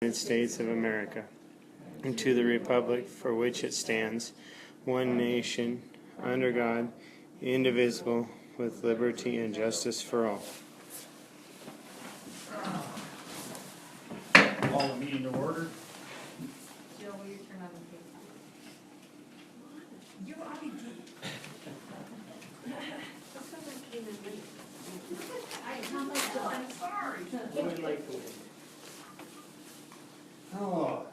United States of America, and to the republic for which it stands, one nation, under God, indivisible, with liberty and justice for all. Call the meeting to order. Jill, will you turn on the tape? You already did. Someone came in late. I'm sorry. Oh,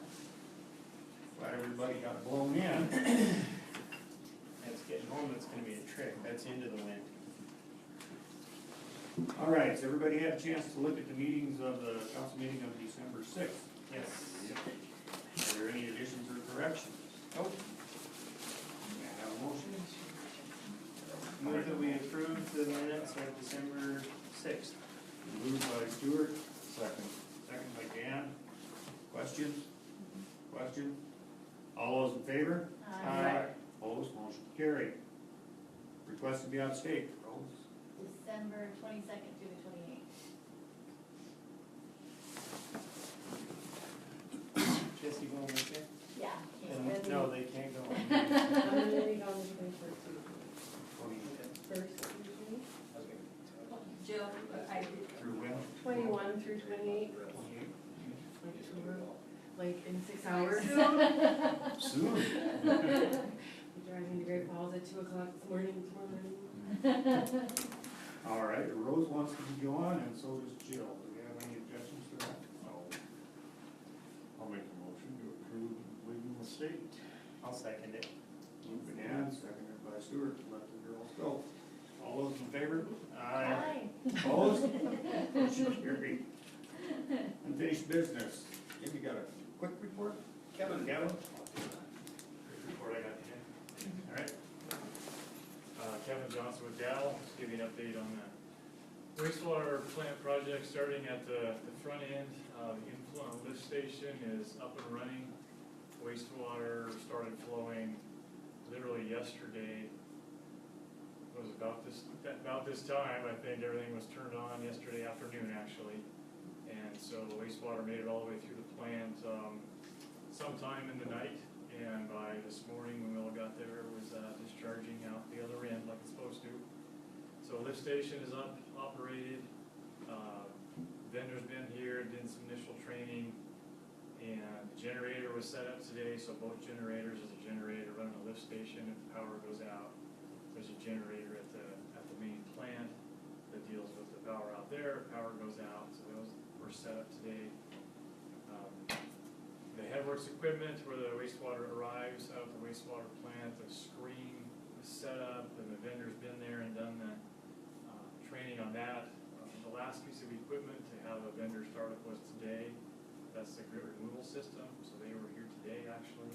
glad everybody got blown in. That's getting home, that's going to be a trick. That's into the wind. All right, has everybody had a chance to look at the meetings of the council meeting of December 6th? Yes. Are there any additions or corrections? Nope. May I have a motion? Move that we approve the minutes of December 6th. Moved by Stuart. Second. Second by Dan. Questions? Questions? All those in favor? Aye. Opposed, motion carried. Request to be out of state, Rose. December 22nd through the 28th. Jesse going with you? Yeah. No, they can't go. I'm gonna leave on the 21st. 20 Jill, I did. through when? 21 through 28, 28? like in 6 hours. Soon. We're driving to Great Falls at 2 o'clock this morning, tomorrow morning. All right, Rose wants to be gone, and so does Jill. Do we have any objections to that? No. I'll make a motion to approve leaving the state. I'll second it. Moved by Dan, seconded by Stuart, to let the girls go. All those in favor? Aye. Opposed? Motion carried. Unfinished business. Jim, you got a quick report? Kevin. Report I got today. All right. Kevin Johnson with Dow, just give you an update on the wastewater plant project starting at the front end. The influent lift station is up and running. Wastewater started flowing literally yesterday. It was about this time, I think everything was turned on yesterday afternoon actually. And so the wastewater made it all the way through the plant sometime in the night, and by this morning when we all got there, it was discharging out the other end like it's supposed to. So lift station is up, operated. Vendor's been here, did some initial training, and the generator was set up today. So both generators, there's a generator running the lift station. If the power goes out, there's a generator at the main plant that deals with the power out there. If power goes out, so those were set up today. The headworks equipment where the wastewater arrives out of the wastewater plant, the screen is set up, and the vendor's been there and done the training on that. The last piece of equipment to have a vendor start up was today. That's the grit removal system, so they were here today actually.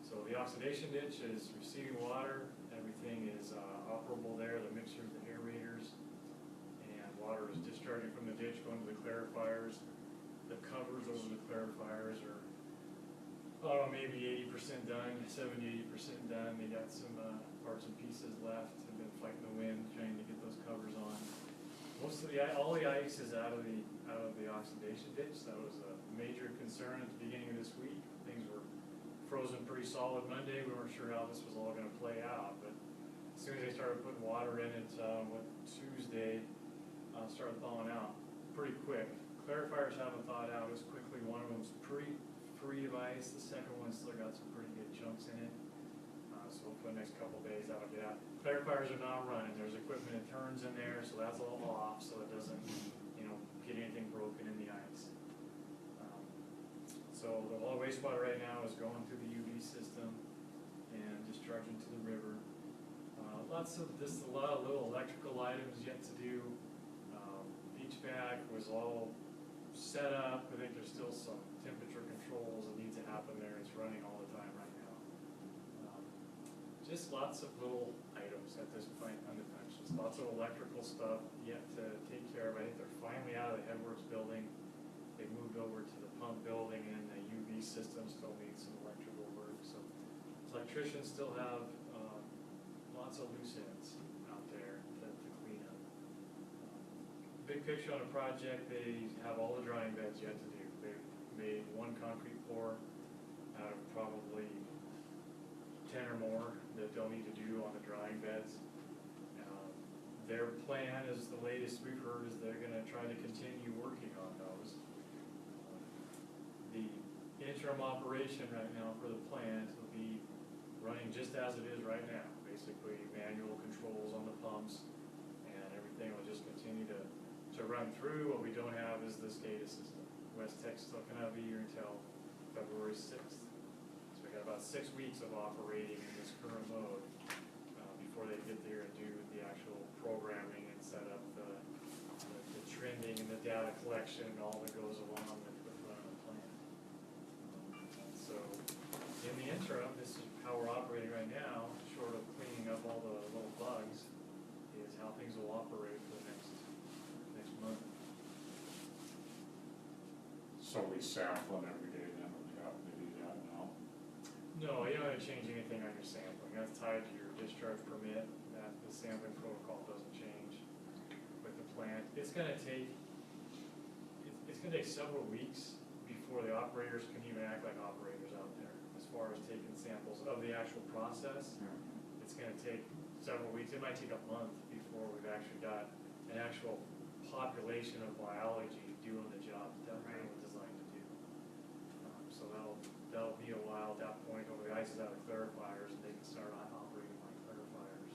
So the oxidation ditch is receiving water, everything is operable there, the mixers, the aerators, and water is discharging from the ditch going to the clarifiers. The covers over the clarifiers are, maybe 80% done, 70–80% done. They got some parts and pieces left. They've been fighting the wind, trying to get those covers on. Most of all the ice is out of the oxidation ditch. That was a major concern at the beginning of this week. Things were frozen pretty solid Monday. We weren't sure how this was all going to play out, but as soon as they started putting water in it, Tuesday, started thawing out pretty quick. Clarifiers haven't thawed out as quickly. One of them's pretty free of ice. The second one still got some pretty good chunks in it. So hopefully the next couple of days that'll get out. Clarifiers are not running. There's equipment that turns in there, so that's all off, so it doesn't, get anything broken in the ice. So the all wastewater right now is going through the UV system and discharging to the river. A lot of little electrical items yet to do. HVAC was all set up. I think there's still some temperature controls that need to happen there. It's running all the time right now. Just lots of little items at this point on the bench. Just lots of electrical stuff yet to take care of. I think they're finally out of the headworks building. They moved over to the pump building, and the UV system still needs some electrical work. So electricians still have lots of loose ends out there to clean up. big picture on a project, they have all the drying beds yet to do. They've made one concrete pour out of probably 10 or more that they'll need to do on the drying beds. Their plan is, the latest we've heard, is they're gonna try to continue working on those. The interim operation right now for the plant will be running just as it is right now. Basically manual controls on the pumps, and everything will just continue to run through. What we don't have is the SCADA system. West Tech's still gonna be here until February 6th. So we got about 6 weeks of operating in this current mode before they get there and do the actual programming and set up the trending and the data collection and all that goes along with running the plant. So in the interim, this is how we're operating right now, short of cleaning up all the little bugs, is how things will operate for the next month. So we sample it every day then, we have to do that now? No, you don't have to change anything on your sampling. That's tied to your discharge permit. That the sampling protocol doesn't change with the plant. It's gonna take several weeks before the operators can even act like operators out there. As far as taking samples of the actual process, it's gonna take several weeks. It might take a month before we've actually got an actual population of biology doing the job that we were designed to do. So that'll be a while at that point when the ice is out of clarifiers and they can start operating like clarifiers.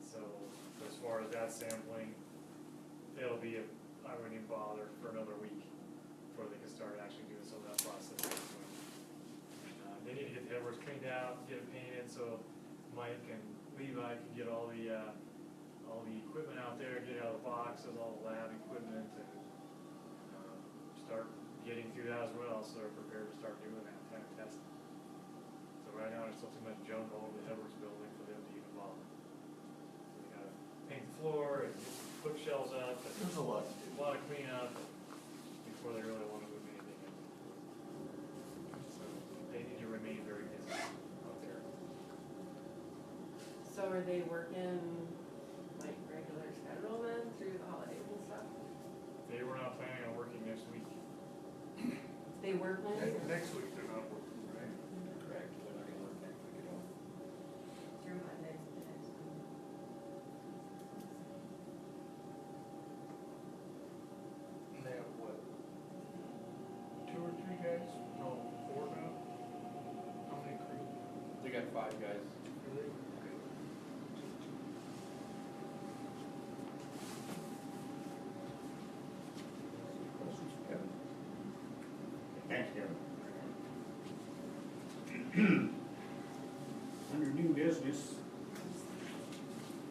So as far as that sampling, it'll be I wouldn't even bother for another week before they can start actually doing some of that process. They need to get the headworks cleaned out, get it painted, so Mike and Levi can get all the equipment out there, get it out of the boxes, all the lab equipment, and start getting through that as well, so they're prepared to start doing that kind of testing. So right now, there's still too much junk all over the headworks building for them to even bother. So we gotta paint the floor and get some bookshelves up, and There's a lot to do. a lot of cleanup before they really want to move anything in. So they need to remain very busy out there. So are they working like regular schedule then through the holidays and stuff? They were not planning on working next week. They work Monday? Next week they're not working, right? Correct, they're not gonna work next week at all. Through Monday, the next one. And they have what? 2 or 3 guys? No, 4 now? How many crew? They got 5 guys. Really? Questions for Kevin? Thanks, Kevin. Under new business,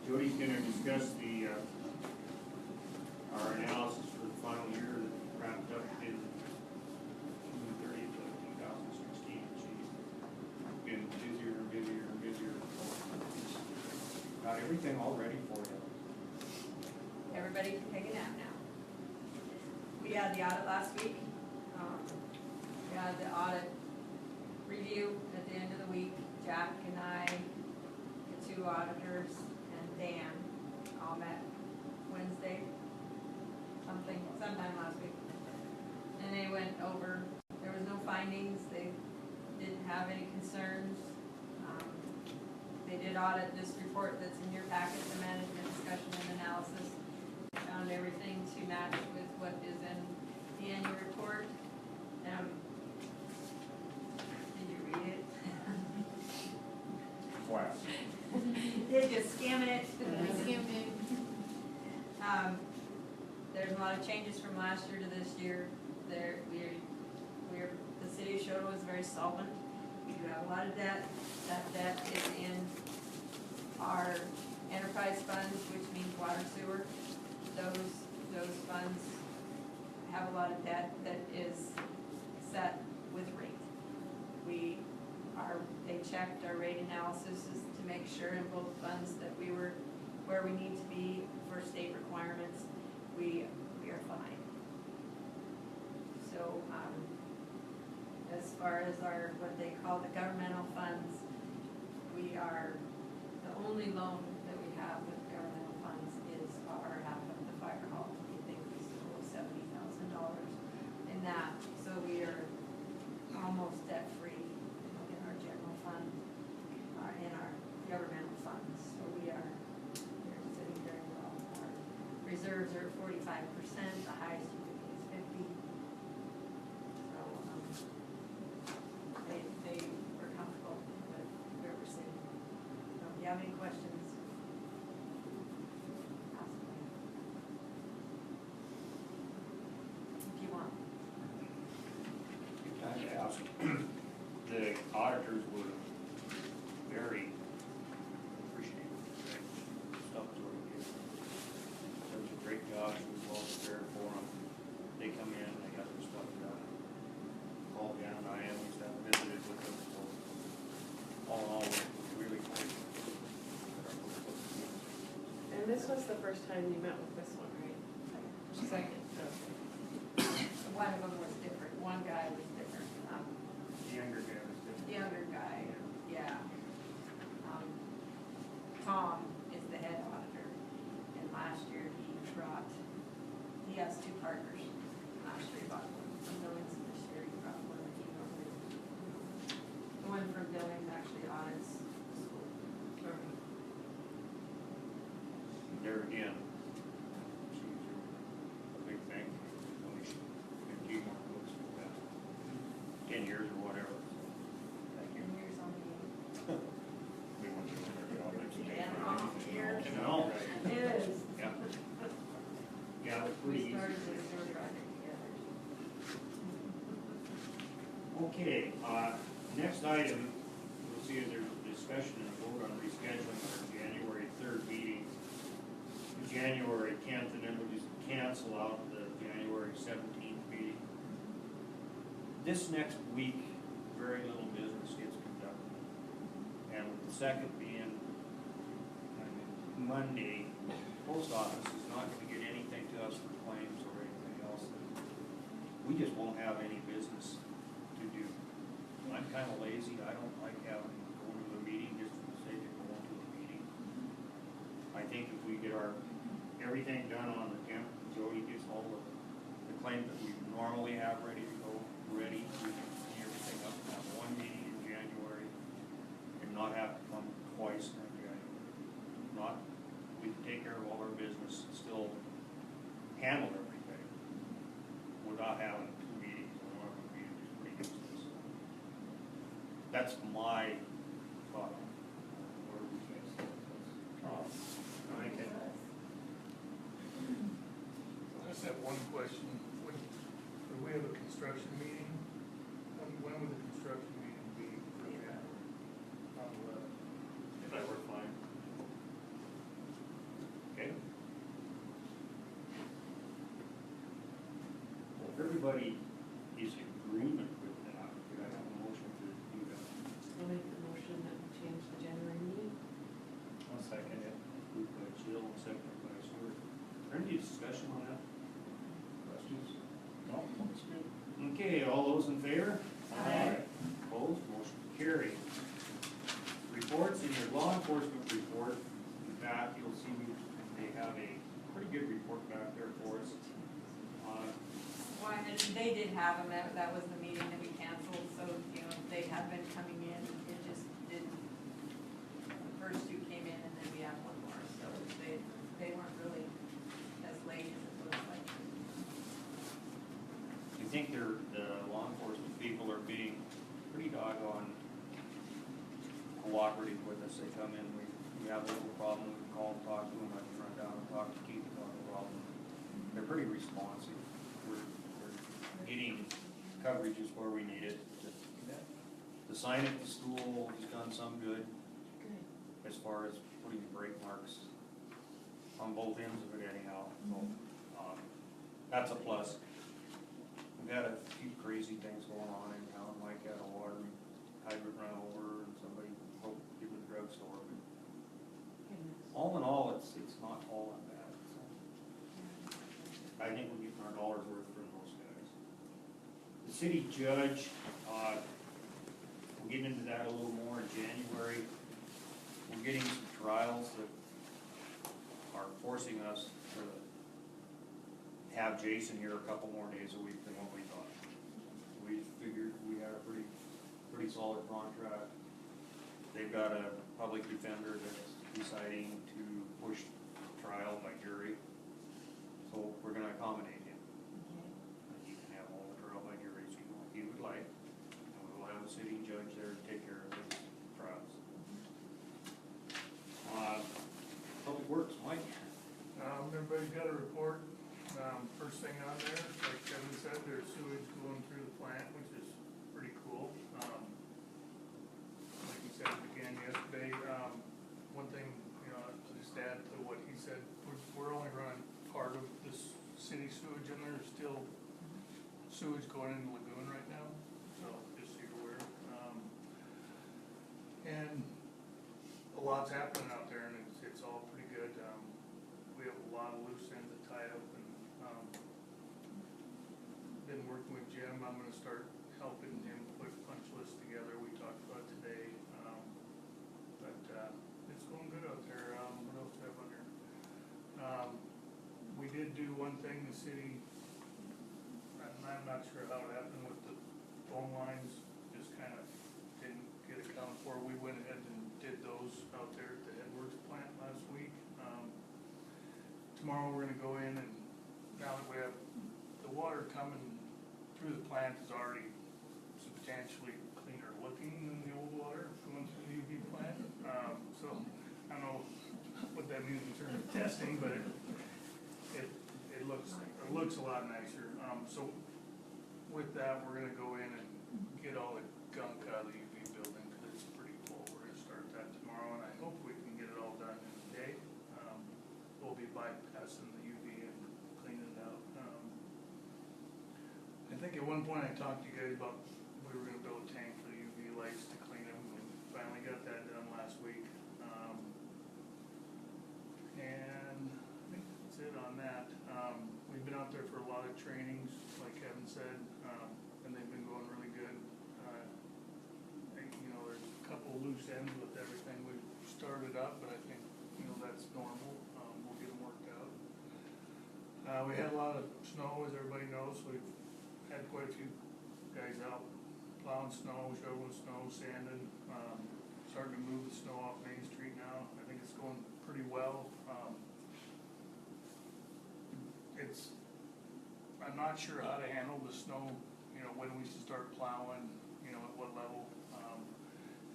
Jody's gonna discuss our analysis for the final year that wrapped up in June 30th of 2016. She's been busier and busier and busier. Got everything all ready for you. Everybody can take a nap now. We had the audit last week. We had the audit review at the end of the week. Jack and I, the 2 auditors, and Dan all met Wednesday, sometime last week. And they went over, there was no findings, they didn't have any concerns. They did audit this report that's in your packet, the management discussion and analysis. Found everything to match with what is in the annual report. Did you read it? Class. Did you skim it? Skimmed it. There's a lot of changes from last year to this year. The city of Choteau is very solvent. We do have a lot of debt. That debt is in our enterprise funds, which means water sewer. Those funds have a lot of debt that is set with rate. They checked our rate analysis to make sure in both funds that we were where we need to be for state requirements. We are fine. So, as far as what they call the governmental funds, we are, the only loan that we have with governmental funds is our half The auditors were very appreciative of the stuff that we did. It was a great job, it was well prepared for them. They come in, they got their stuff done. Paul, Jan, and I used to have visited with them, so all in all, it was really great. And this was the first time you met with this one, right? Second. One of them was different, one guy was different, The younger guy was the different. younger guy, yeah. Tom is the head auditor, and last year he has two partners. Last year he bought one from Billings, and this year he brought one that he normally. The one from Billings actually audits the school. There again, she's a big thank you, donation, and keep on books for that. 10 years or whatever. Thank you. And here's on the, We want you to work it out next week. and off here. No. It is. Yeah. Yeah, it was We pretty started easy. this sewer project together. Okay, next item, we'll see if there's a discussion and vote on rescheduling our January 3rd meeting to January 10th, and then we'll just cancel out the January 17th meeting. This next week, very little business gets conducted. And with the second being Monday, post office is not gonna get anything to us for claims or anything else. We just won't have any business to do. I'm kinda lazy, I don't like having, going to a meeting just for the sake of going to a meeting. I think if we get everything done on the 10th, Jody gets all the claims that we normally have ready to go, we can clean everything up, and have one meeting in January, and not have to come twice in January. Not, we can take care of all our business, and still handle everything without having two meetings, and one of them being just pretty useless. That's my thought. What do we guys think? I can, I just have one question. When we have a construction meeting, when would the construction meeting be? On the 11th. If that were fine. Okay. Well, if everybody is in agreement with that, could I have a motion to do that? I'll make the motion that we change the January meeting. I'll second it. Moved by Jill, and seconded by Stuart. Is there any discussion on that? Questions? No, that's good. Okay, all those in favor? Aye. Opposed, motion carried. Reports, in your law enforcement report, in fact, you'll see they have a pretty good report back there for us. Well, and they did have them, that was the meeting that we canceled, so, you know, they had been coming in, it just didn't, the first two came in and then we have one more, so they weren't really as late as it looks like. I think the law enforcement people are being pretty doggone cooperative with us. They come in, we have a little problem, we can call and talk to them, I can run down and talk to Keith about the problem. They're pretty responsive. We're getting coverages where we need it. The sign at the school has done some good Good. as far as putting brake marks on both ends of it anyhow, so, that's a plus. We've had a few crazy things going on in town, like had a water hydrant run over and somebody broke into the drugstore. But Goodness. all in all, it's not all that bad, so. I think we're getting our dollars worth from those guys. The city judge, we'll get into that a little more in January. We're getting some trials that are forcing us to have Jason here a couple more days a week than what we thought. We figured we had a pretty solid contract. They've got a public defender that's deciding to push trial by jury. So we're gonna accommodate him. He can have all the trial by juries he would like. And we will have a sitting judge there to take care of his trials. Public Works, Mike? Everybody's got a report. First thing on there, like Kevin said, there's sewage going through the plant, which is pretty cool. sewage going in the lagoon right now, so just so you're aware. And a lot's happening out there, and it's all pretty good. We have a lot of loose ends to tie up, and been working with Jim. I'm gonna start helping him put punch lists together. We talked about it today. But it's going good out there. What else do I have on here? We did do one thing, the city, I'm not sure how it happened with the phone lines, just kind of didn't get accounted for. We went ahead and did those out there at the Edwards plant last week. Tomorrow we're gonna go in, and now that we have the water coming through the plant is already substantially cleaner looking than the old water going through the UV plant. So I don't know what that means in terms of testing, but it looks a lot nicer. So with that, we're gonna go in and get all the gunk out of the UV building, because it's pretty full. We're gonna start that tomorrow, and I hope we can get it all done in a day. We'll be bypassing the UV and cleaning it out. I think at one point I talked to you guys about we were gonna build a tank for the UV lights to clean them, and finally got that done last week. And I think that's it on that. We've been out there for a lot of trainings, like Kevin said, and they've been going really good. There's a couple loose ends with everything we've started up, but I think, that's normal. We'll get them worked out. We had a lot of snow, as everybody knows. We've had quite a few guys out plowing snow, shoveling snow, sanding, starting to move the snow off Main Street now. I think it's going pretty well. I'm not sure how to handle the snow, when we should start plowing, at what level.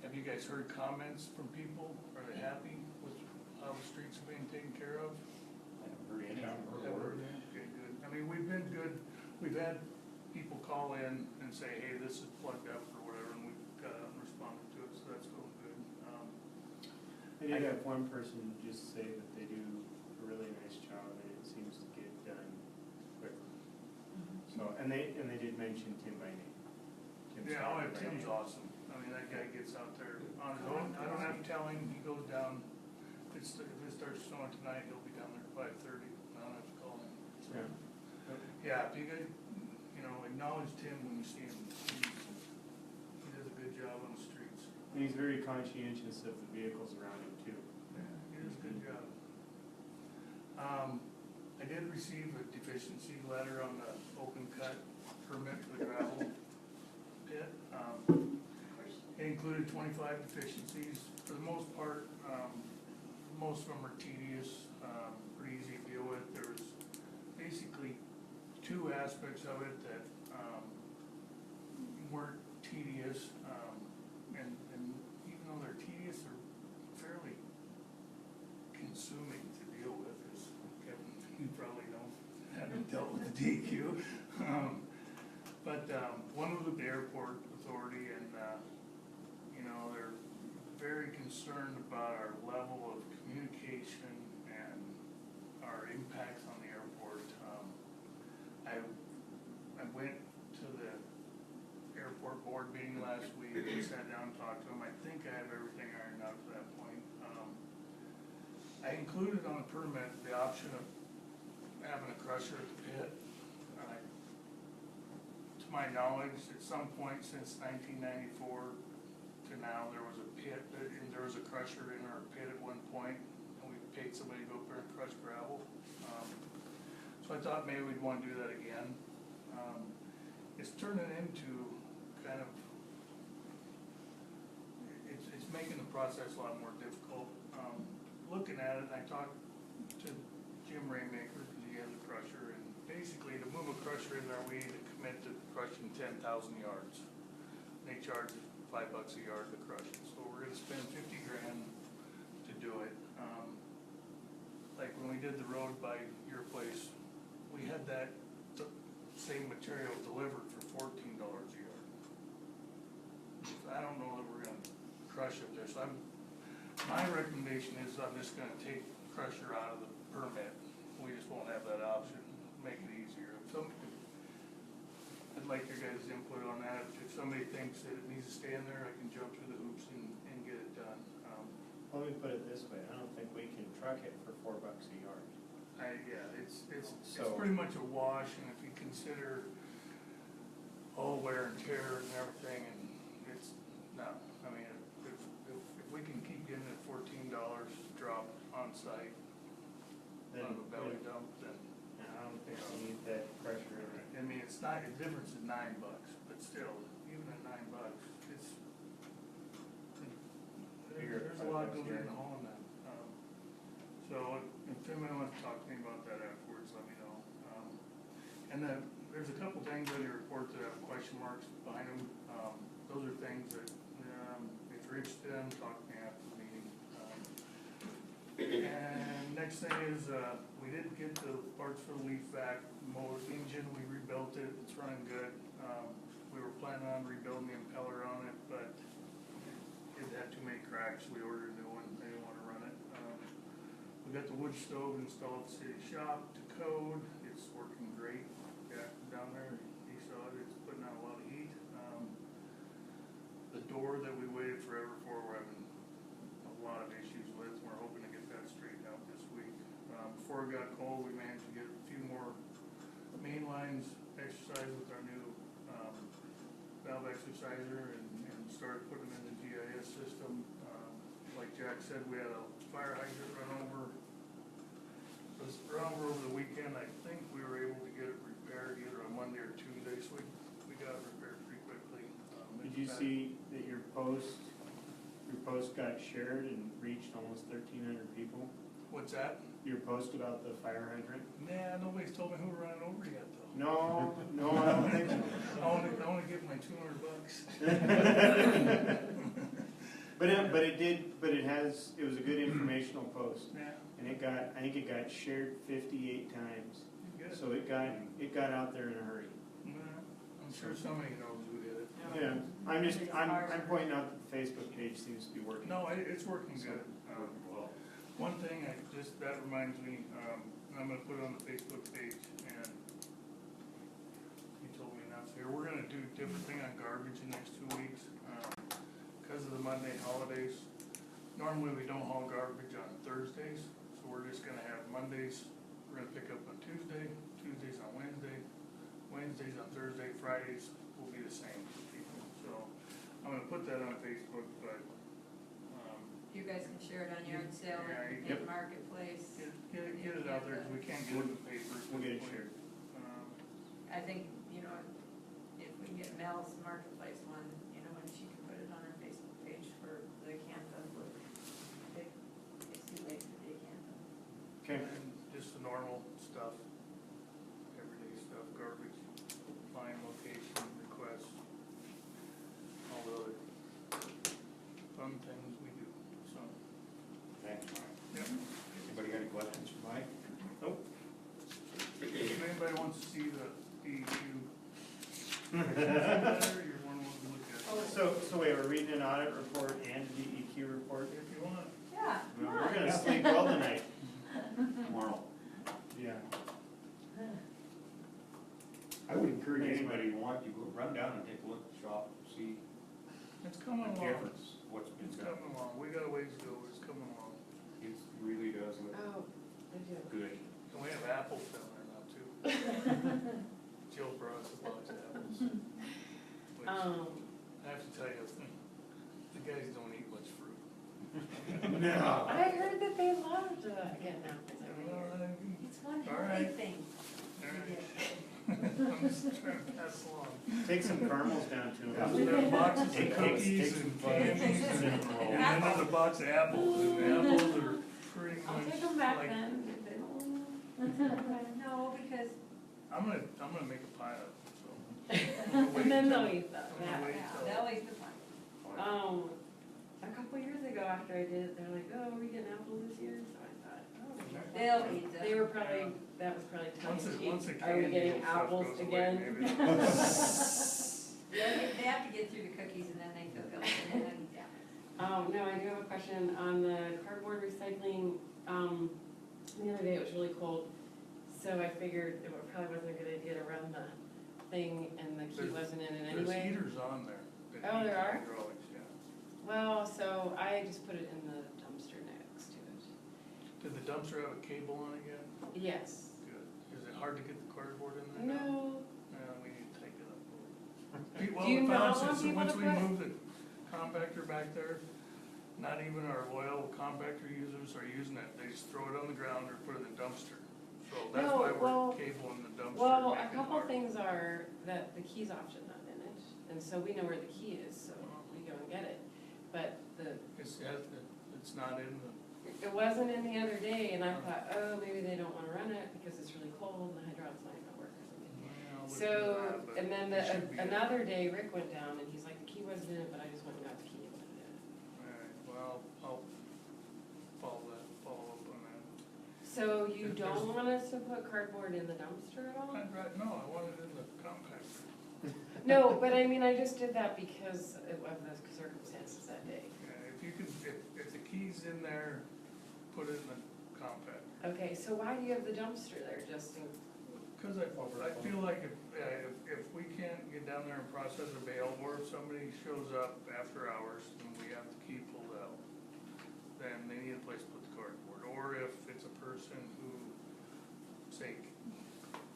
Have you guys heard comments from people? Are they happy with how the streets are being taken care of? I haven't heard anything. Okay, good. I mean, we've been good. We've had people call in and say, hey, this is plugged up or whatever, and we've got out and responded to it, so that's going good. I did have one person just say that they do a really nice job, and it seems to get done quickly. So, and they did mention Tim by name. Tim's awesome. I mean, that guy gets out there on his own. I don't have to tell him. He goes down. If it starts snowing tonight, he'll be down there at 5:30. I don't have to call him. So, yeah, if you guys, acknowledge Tim when you see him. He does a good job on the streets. And he's very conscientious of the vehicles around him too. Yeah, he does a good job. I did receive a deficiency letter on the open cut permit for the gravel pit. It included 25 deficiencies. For the most part, most of them are tedious, pretty easy to deal with. There was basically two aspects of it that weren't tedious, and even though they're tedious, they're fairly consuming to deal with, as Kevin, you probably know, having dealt with the DQ. But one was with the airport authority, and they're very concerned about our level of communication and our impacts on the airport. I went to the airport board meeting last week, and sat down and talked to them. I think I have everything ironed out to that point. I included on the permit the option of having a crusher at the pit. To my knowledge, at some point since 1994 to now, there was a pit, and there was a crusher in our pit at one point, and we paid somebody to go up there and crush gravel. So I thought maybe we'd want to do that again. It's turning into kind of, it's making the process a lot more difficult. Looking at it, I talked to Jim Raymaker, because he has a crusher, and basically to move a crusher in there, we need to commit to crushing 10,000 yards. They charge $5 a yard to crush it, so we're gonna spend $50 grand to do it. Like when we did the road by your place, we had that same material delivered for $14 a yard. I don't know that we're gonna crush it there, so my recommendation is I'm just gonna take crusher out of the permit. We just won't have that option, make it easier. like your guys' input on that. If somebody thinks that it needs to stay in there, I can jump through the hoops and get it done. Let me put it this way, I don't think we can truck it for $4 a yard. Yeah, it's So- pretty much a wash, and if you consider all wear and tear and everything, and it's, no, I mean, if we can keep getting it $14 drop on site Then, on the belly dump, then, I don't think we need that pressure in it. I mean, it's not, the difference is $9, but still, even at $9, it's, there's a lot goes into hauling that. So if anybody wants to talk to me about that afterwards, let me know. And then there's a couple things on your report that have question marks behind them. Those are things that, if you're interested in, talk to me after the meeting. And next thing is, we did get the parts for the leaf vac mower engine, we rebuilt it, it's running good. We were planning on rebuilding the impeller on it, but it had too many cracks, we ordered a new one, they didn't wanna run it. We got the wood stove installed at the city shop to code, it's working great. Yeah, down there, he saw it, it's putting out a lot of heat. The door that we waited forever for, we're having a lot of issues with, we're hoping to get that straightened out this week. Before it got cold, we managed to get a few more main lines exercised with our new valve exerciser and started putting them in the GIS system. Like Jack said, we had a fire hydrant run over. It was run over the weekend. I think we were able to get it repaired either on Monday or Tuesday, so we got it repaired pretty quickly. Did you see that your post got shared and reached almost 1,300 people? What's that? Your post about the fire hydrant? Nah, nobody's told me who we're running over yet, though. No, I don't think so. I wanna get my $200. But it was a good informational post, Yeah, and I think it got shared 58 times. good. So it got out there in a hurry. Nah, I'm sure somebody knows who did it. Yeah, I'm pointing out that the Facebook page seems to be working. No, it's working good. One thing, that reminds me, I'm gonna put it on the Facebook page, and you told me enough here, we're gonna do a different thing on garbage in the next 2 weeks, because of the Monday holidays. Normally, we don't haul garbage on Thursdays, so we're just gonna have Mondays, we're gonna pick up on Tuesday, Tuesdays on Wednesday, Wednesdays on Thursday, Fridays will be the same for people, so I'm gonna put that on Facebook, but, You guys can share it on yard sale Yeah, and yep. marketplace. get it out there, because we can't get it in the paper. We'll get it shared. I think, if we can get Mel's marketplace one, and she can put it on her Facebook page for the Canton. It's too late for the Canton. Okay. And just the normal stuff, everyday stuff, garbage, find location, requests, all the other fun things we do, so. Thanks, Mike. Yep. Anybody got any questions for Mike? Nope. If anybody wants to see the DEQ, you're one to look at. So wait, we're reading an audit report and a DEQ report? If you want. Yeah, come We're on. gonna sleep well tonight. Tomorrow. Yeah. I would encourage anybody who wants to go run down and take a look at the shop and see It's coming the along. difference, what's been It's done. coming along. We got a ways to go, but it's coming along. It really does look Oh, I do. good. And we have apples down there now too. Jill brought us a box of apples. Which, I have to tell you, the guys don't eat much fruit. No. I heard that they loved getting apples every year. It's one All healthy right. thing. I'm just trying to pass along. Take some caramels down to Yeah, them. we got boxes of Take cookies some and fudge. candies and Cinnamon roll. another box of apples, and the apples are pretty I'll much take them back like, then. if they don't- No, because, I'm gonna make a pie of it, so. And then they'll eat them, I'm gonna yeah. wait yeah, till- they'll eat the fun. A couple years ago after I did it, they're like, oh, are we getting apples this year? So I thought, oh. They'll eat them. They were probably, that was probably Once tongue it- in once the cheek. Are we candy getting and stuff apples goes away, again? maybe. They have to get through the cookies and then they feel good, and then, yeah. No, I do have a question on the cardboard recycling. The other day it was really cold, so I figured it probably wasn't a good idea to run the thing and the key There's- wasn't in it There's anyway. heaters on there. that Oh, heat there the are? hydraulics, yeah. Well, so I just put it in the dumpster next to it. Did the dumpster have a cable on it yet? Yes. Good. Is it hard to get the cardboard in there now? No, We need to take it up. Well, Do you the not found want since people once to we put- moved the compactor back there, not even our loyal compactor users are using it. They just throw it on the ground or put it in the dumpster. So that's No, why well- we're cabling the dumpster. well, making a it couple hard. things are that the key's option not in it, and so we know where the key is, so we go and get it. But It's not in the, it wasn't in the other day, and I thought, oh, maybe they don't wanna run it because it's really cold and the hydraulic's not gonna work or something. well, look So, into that, but and then it should be in. another day Rick went down and he's like, the key wasn't in it, but I just went and got the key and put it in. Alright, well, I'll follow up on that. So you If don't there's- want us to put cardboard in the dumpster at all? No, I want it in the compactor. No, but I mean, I just did that because of the circumstances that day. Yeah, if you could, if the key's in there, put it in the compactor. Okay, so why do you have the dumpster there, Justin? Cause I feel like if we can't get down there and process a bale, or if somebody shows up after hours and we have the key pulled out, then they need a place to put the cardboard, or if it's a person who, say,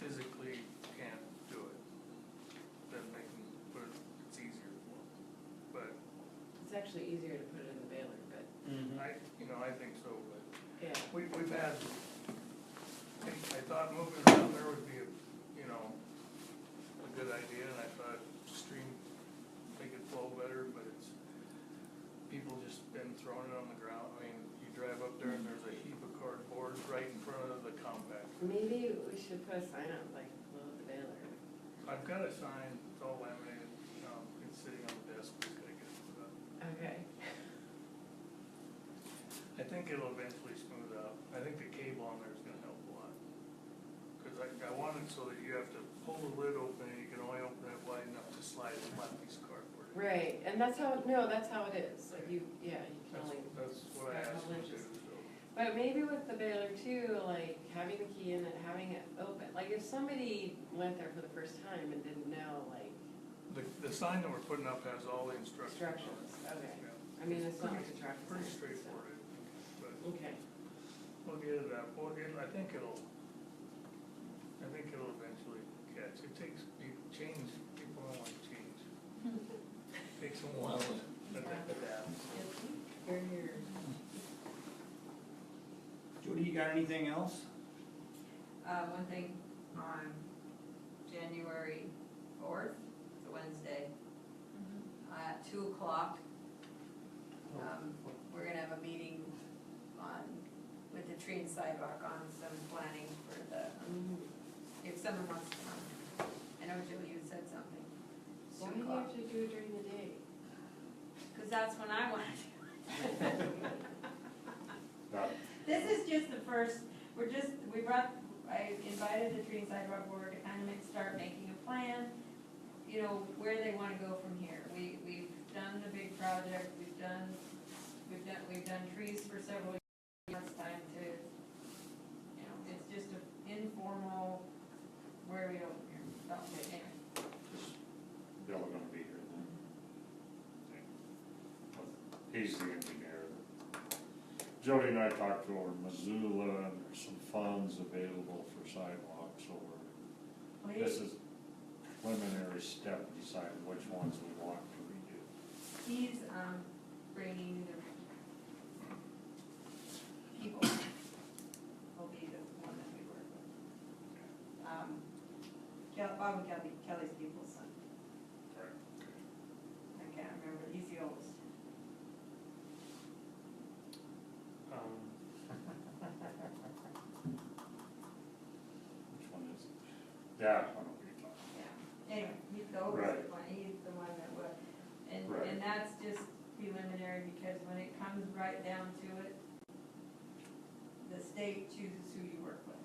physically can't do it, then they can put it, it's easier for them. But It's actually easier to put it in the baler, but, I think so, but yeah. we've had, I thought moving around there would be a good idea, and I thought stream, make it flow better, but people just been throwing it on the ground. I mean, you drive up there and there's a heap of cardboard right in front of the compactor. Maybe we should put a sign up like below the baler. I've got a sign, it's all laminated, it's sitting on the desk, just gotta get it put up. Okay. I think it'll eventually smooth out. I think the cable on there is gonna help a lot. Cause I want it so that you have to pull the lid open and you can only open it wide enough to slide a flat piece of cardboard. Right, and that's how it is, like you can only, That's what I asked them to do, so. but maybe with the baler too, like having the key in it, having it open, like if somebody went there for the first time and didn't know, like, The sign that we're putting up has all the instructions on it. instructions, okay. Yeah. I mean, it's not like a traffic Pretty sign, so- straightforward, but Okay, we'll get it up. I think it'll eventually catch. It takes, change, people don't like change. Takes a while to adapt. you're here. Jody, you got anything else? One thing, on January 4th, it's a Wednesday, at 2:00, we're gonna have a meeting with the tree and sidewalk on some planning for if someone wants to come. I know Julie, you said something. Why do you have to do it during the day? Because that's when I want to do it. This is just the first, I invited the tree and sidewalk board to kind of start making a plan, where they want to go from here. We've done the big project, we've done trees for several years. It's time to, it's just an informal, where are we going here? Oh, okay, anyway. Bill are gonna be here then. He's the engineer. Jody and I talked over Missoula, and there's some funds available for sidewalks over. This is preliminary step to decide which ones we want to redo. He's, bringing the people, will be the one that we work with. Bob and Kelly's people's son. I can't remember, he's the oldest. Which one is it? Yeah, I don't know what you're talking Yeah, anyway, he's the oldest one, he's the one that would, Right. and that's just preliminary, because when it comes right down to it, the state chooses who you work with.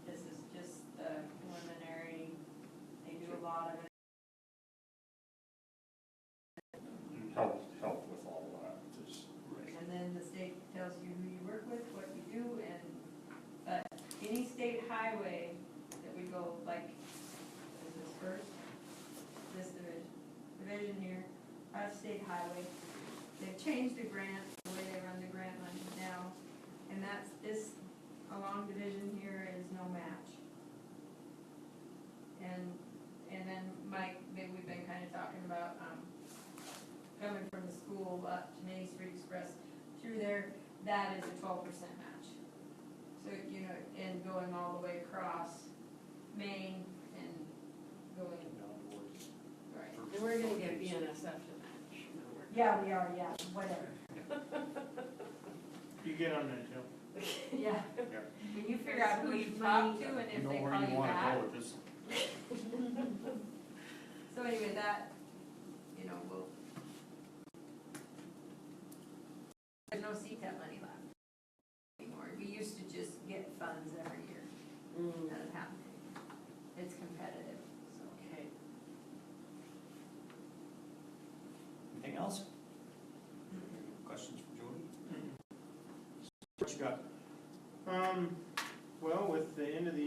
This is just the preliminary, they do a lot of it. about. Help with all that, just. And then the state tells you who you work with, what you do, but any state highway that we go, like, is this first? state highway. They've changed the grant, the way they run the grant money now, and that's, this, along division here is no match. And then Mike, maybe we've been kinda talking about, coming from the school up to Main Street Express through there, that is a 12% match. So, you know, and going all the way across Main and going, right. And we're gonna get BNSF to match. Yeah, we are, yeah, whatever. You get on that, Joe. Yeah. Yeah. When you figure out who you talk to and You if know they where call you you wanna back. go with this. So anyway, that, you know, we'll, there's no CTEP money left anymore. We used to just get funds every year. Doesn't happen anymore. It's competitive, so. Okay. Anything else? Questions for Jody? What you got? Well, with the end of the